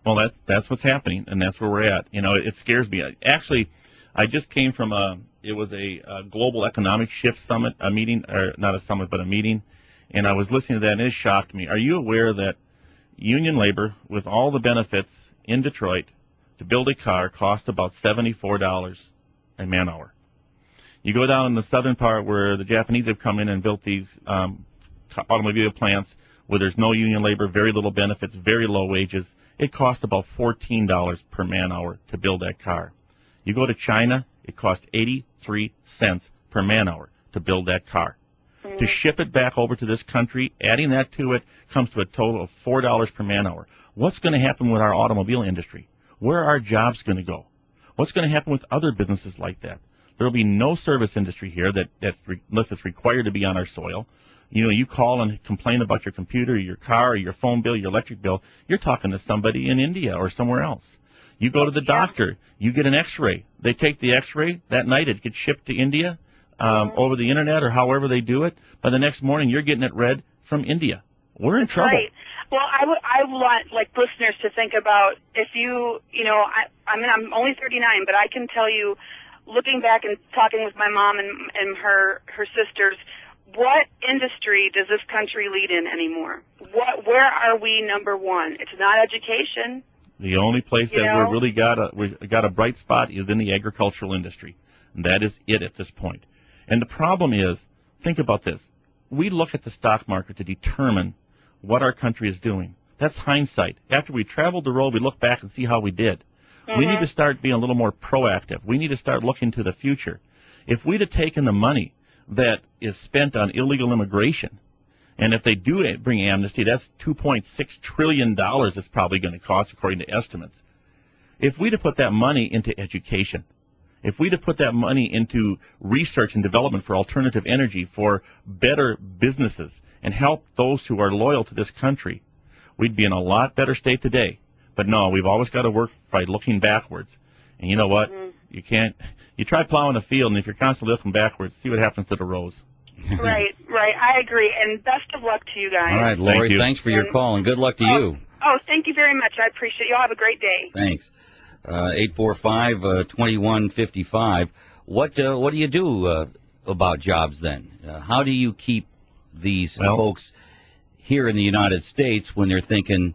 Well, that's what's happening, and that's where we're at. You know, it scares me. Actually, I just came from a global economic shift summit, a meeting, or not a summit, but a meeting, and I was listening to that, and it shocked me. Are you aware that union labor, with all the benefits in Detroit, to build a car costs about $74 a man hour? You go down in the southern part where the Japanese have come in and built these automobile plants where there's no union labor, very little benefits, very low wages. It costs about $14 per man hour to build that car. You go to China, it costs 83 cents per man hour to build that car. Mm-hmm. To ship it back over to this country, adding that to it, comes to a total of $4 per man hour. What's going to happen with our automobile industry? Where are our jobs going to go? What's going to happen with other businesses like that? There will be no service industry here unless it's required to be on our soil. You know, you call and complain about your computer, your car, or your phone bill, your electric bill, you're talking to somebody in India or somewhere else. You go to the doctor, you get an X-ray. They take the X-ray, that night it gets shipped to India over the Internet or however they do it. By the next morning, you're getting it read from India. We're in trouble. Right. Well, I want listeners to think about if I'm only 39, but I can tell you, looking back and talking with my mom and her sisters, what industry does this country lead in anymore? Where are we number one? It's not education. The only place that we really got a bright spot is in the agricultural industry, and that is it at this point. And the problem is, think about this. We look at the stock market to determine what our country is doing. That's hindsight. After we traveled the road, we look back and see how we did. Mm-hmm. We need to start being a little more proactive. We need to start looking to the future. If we'd have taken the money that is spent on illegal immigration, and if they do bring amnesty, that's $2.6 trillion it's probably going to cost, according to estimates. If we'd have put that money into education, if we'd have put that money into research and development for alternative energy, for better businesses, and help those who are loyal to this country, we'd be in a lot better state today. But no, we've always got to work by looking backwards. And you know what? Mm-hmm. You try plowing a field, and if you're constantly looking backwards, see what happens to the rows. Right. I agree. And best of luck to you guys. All right, Lori, thanks for your call, and good luck to you. Oh, thank you very much. I appreciate it. Y'all have a great day. Thanks. 845-2155. What do you do about jobs then? How do you keep these folks here in the United States when they're thinking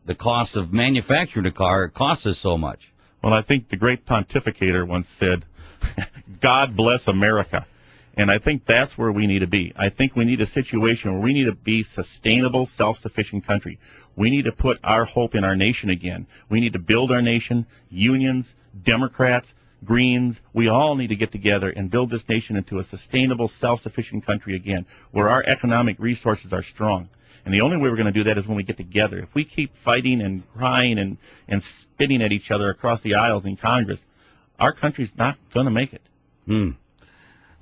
the cost of manufacturing a car costs us so much? Well, I think the great pontificator once said, God bless America. And I think that's where we need to be. I think we need a situation where we need to be sustainable, self-sufficient country. We need to put our hope in our nation again. We need to build our nation. Unions, Democrats, Greens, we all need to get together and build this nation into a sustainable, self-sufficient country again, where our economic resources are strong. And the only way we're going to do that is when we get together. If we keep fighting and crying and spitting at each other across the aisles in Congress, our country's not going to make it.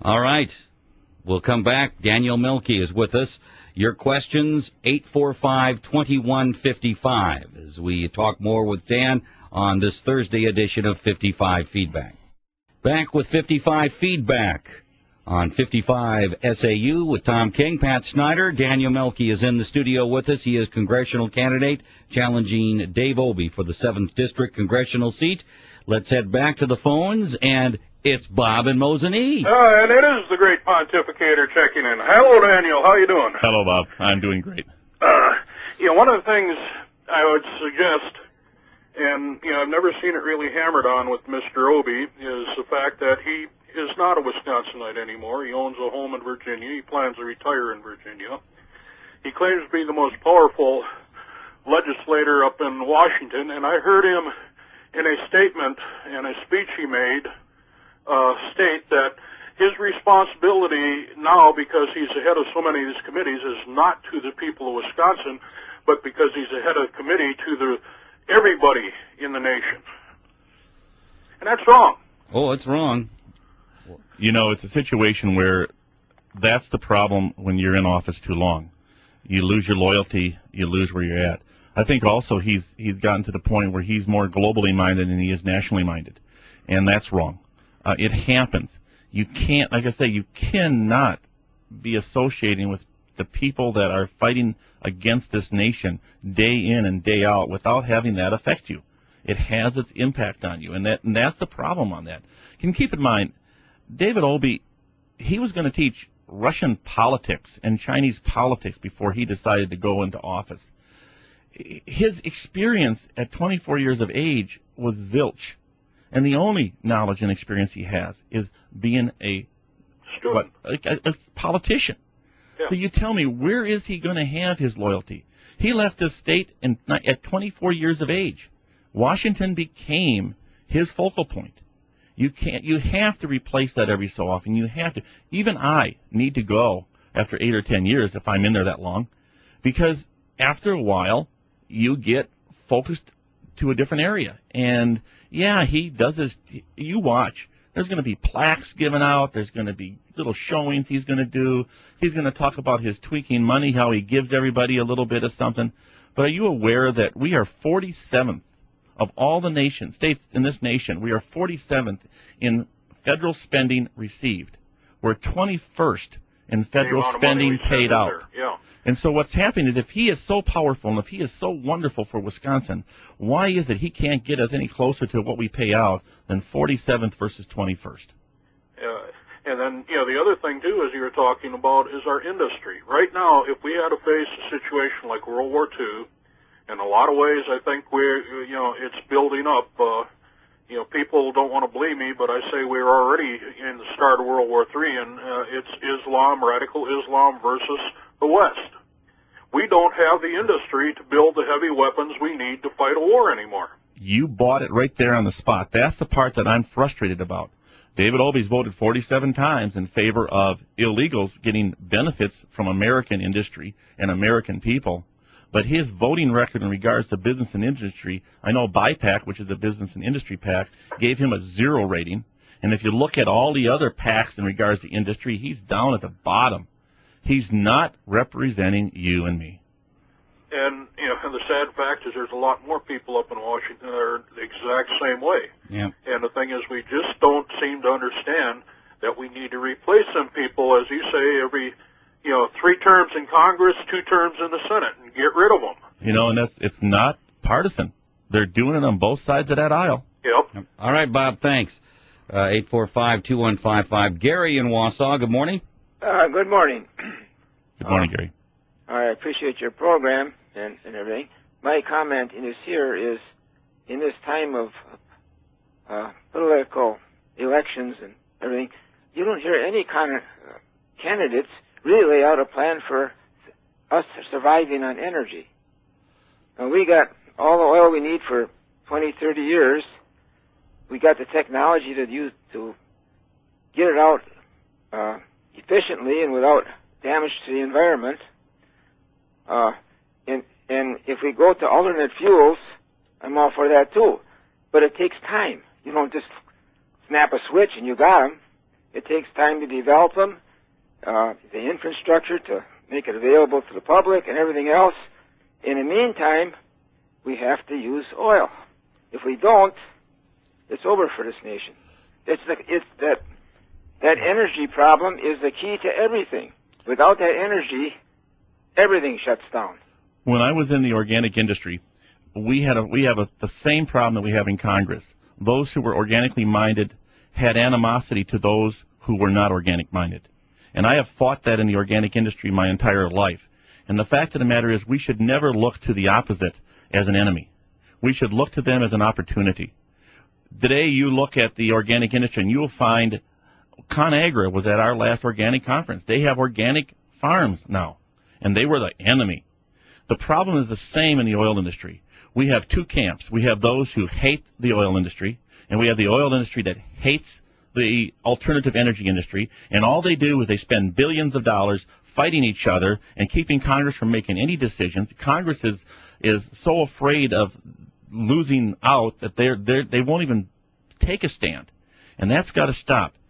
All right. We'll come back. Daniel Mielke is with us. Your questions, 845-2155, as we talk more with Dan on this Thursday edition of 55 Feedback. Back with 55 Feedback on 55 SAU with Tom King, Pat Snyder. Daniel Mielke is in the studio with us. He is congressional candidate challenging Dave Obey for the 7th District congressional seat. Let's head back to the phones, and it's Bob in Mosinee. And it is the great pontificator checking in. Hello, Daniel. How you doing? Hello, Bob. I'm doing great. One of the things I would suggest, and I've never seen it really hammered on with Mr. Obey, is the fact that he is not a Wisconsinite anymore. He owns a home in Virginia. He plans to retire in Virginia. He claims to be the most powerful legislator up in Washington, and I heard him in a statement, in a speech he made, state that his responsibility now, because he's the head of so many of these committees, is not to the people of Wisconsin, but because he's the head of the committee to everybody in the nation. And that's wrong. Oh, it's wrong. It's a situation where that's the problem when you're in office too long. You lose your loyalty, you lose where you're at. I think also he's gotten to the point where he's more globally minded than he is nationally minded, and that's wrong. It happens. You can't, like I say, you cannot be associating with the people that are fighting against this nation day in and day out without having that affect you. It has its impact on you, and that's the problem on that. You can keep in mind, David Obey, he was going to teach Russian politics and Chinese politics before he decided to go into office. His experience at 24 years of age was zilch, and the only knowledge and experience he has is being a politician. Yeah. So you tell me, where is he going to have his loyalty? He left this state at 24 years of age. Washington became his focal point. You have to replace that every so often. You have to. Even I need to go after 8 or 10 years if I'm in there that long, because after a while you get focused to a different area. And yeah, he does this. You watch. There's going to be plaques given out. There's going to be little showings he's going to do. He's going to talk about his tweaking money, how he gives everybody a little bit of something. But are you aware that we are 47th of all the states in this nation? We are 47th in federal spending received. We're 21st in federal spending paid out. Yeah. And so what's happening is, if he is so powerful and if he is so wonderful for Wisconsin, why is it he can't get us any closer to what we pay out than 47th versus 21st? And then, the other thing, too, as you were talking about, is our industry. Right now, if we had to face a situation like World War II, in a lot of ways, I think it's building up. People don't want to believe me, but I say we're already in the start of World War III, and it's Islam, radical Islam versus the West. We don't have the industry to build the heavy weapons we need to fight a war anymore. You bought it right there on the spot. That's the part that I'm frustrated about. David Obey's voted 47 times in favor of illegals getting benefits from American industry and American people. But his voting record in regards to business and industry, I know BIPAC, which is a business and industry PAC, gave him a 0 rating. And if you look at all the other PACs in regards to industry, he's down at the bottom. He's not representing you and me. And, the sad fact is there's a lot more people up in Washington that are the exact same way. Yeah. And the thing is, we just don't seem to understand that we need to replace them people, as you say, every 3 terms in Congress, 2 terms in the Senate, and get rid of them. And it's not partisan. They're doing it on both sides of that aisle. Yep. All right, Bob, thanks. 845-2155. Gary in Wausau, good morning. Good morning. Good morning, Gary. I appreciate your program and everything. My comment in this here is, in this time of political elections and everything, you don't hear any kind of candidates really lay out a plan for us surviving on energy. We got all the oil we need for 20, 30 years. We got the technology to get it out efficiently and without damage to the environment. And if we go to alternate fuels, I'm all for that too. But it takes time. You don't just snap a switch and you got them. It takes time to develop them, the infrastructure to make it available to the public and everything else. In the meantime, we have to use oil. If we don't, it's over for this nation. That energy problem is the key to everything. Without that energy, everything shuts down. When I was in the organic industry, we have the same problem that we have in Congress. Those who were organically minded had animosity to those who were not organic minded. And I have fought that in the organic industry my entire life. And the fact of the matter is, we should never look to the opposite as an enemy. We should look to them as an opportunity. Today you look at the organic industry and you will find ConAgra was at our last organic conference. They have organic farms now, and they were the enemy. The problem is the same in the oil industry. We have 2 camps. We have those who hate the oil industry, and we have the oil industry that hates the alternative energy industry, and all they do is they spend billions of dollars fighting each other and keeping Congress from making any decisions. Congress is so afraid of losing out that they won't even take a stand, and that's got to stop.